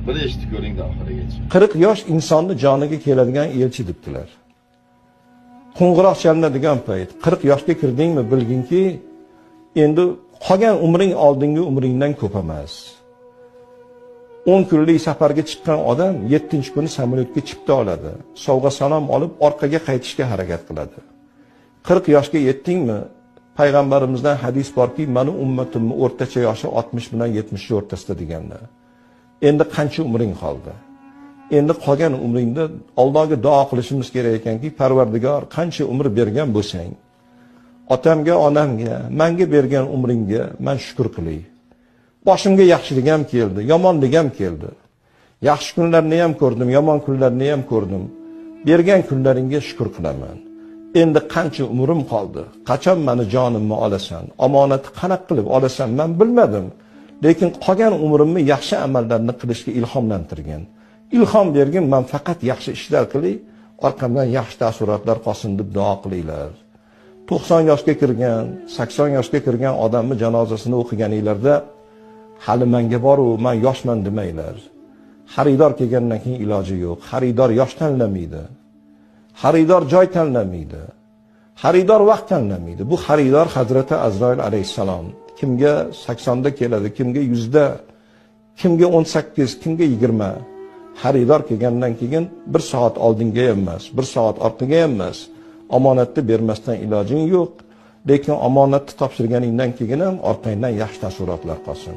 Bir eshitib ko'ring oxirigacha. 40 yosh insonni joniga keladigan elchi debdilar. Qo'ng'iroq chalinadigan payt 40 yoshga kirdingmi bilginki, endi qolgan umring oldingi umringdan ko'p emas. 10 kunlik safarga chiqqan odam 7-kuni samolyotga chipta oladi. Sovg'a salom olib orqaga qaytishga harakat qiladi. 40 yoshga yetdingmi? Payg'ambarimizdan hadis borki, meni ummatimning o'rtacha yoshi 60 bilan 70 o'rtasida deganlar. Endi qancha umring qoldi? Endi qolgan umringda Allohga duo qilishimiz kerak ekanki, Parvardigor qancha umr bergan bo'lsang, otamga, onamga, menga bergan umringga men shukr qilay. Boshimga yaxshilik ham keldi, yomonlik ham keldi. Yaxshi kunlarni ham ko'rdim, yomon kunlarni ham ko'rdim. Bergan kunlaringga shukr qilaman. Endi qancha umrim qoldi? Qachon meni jonimni olasan? Omonatni qanaqa qilib olasan men bilmadim. Lekin qolgan umrimni yaxshi amallarni qilishga ilhomlantirgan. İlhom bergin, men faqat yaxshi ishlar qilay, orqamdan yaxshi taassurotlar qolsin deb duo qilinglar. 90 yoshga kirgan, 80 yoshga kirgan odamni janozasini o'qiganinglarda hali menga boru, men yoshman demanglar. Xaridor kelgandan keyin iloji yo'q. Xaridor yosh tanlamaydi. Xaridor joy tanlamaydi. Xaridor vaqt tanlamaydi. Bu xaridor Hazrati Azroil alayhissalom. Kimga 80 da keladi, kimga 100 da, kimga 18, kimga 20. Xaridor kelgandan keyin 1 soat oldinga emas, 1 soat orqaga emas. Omonatni bermasdan ilojing yo'q. Lekin omonatni topshirganingdan keyin ham orqangdan yaxshi taassurotlar qolsin.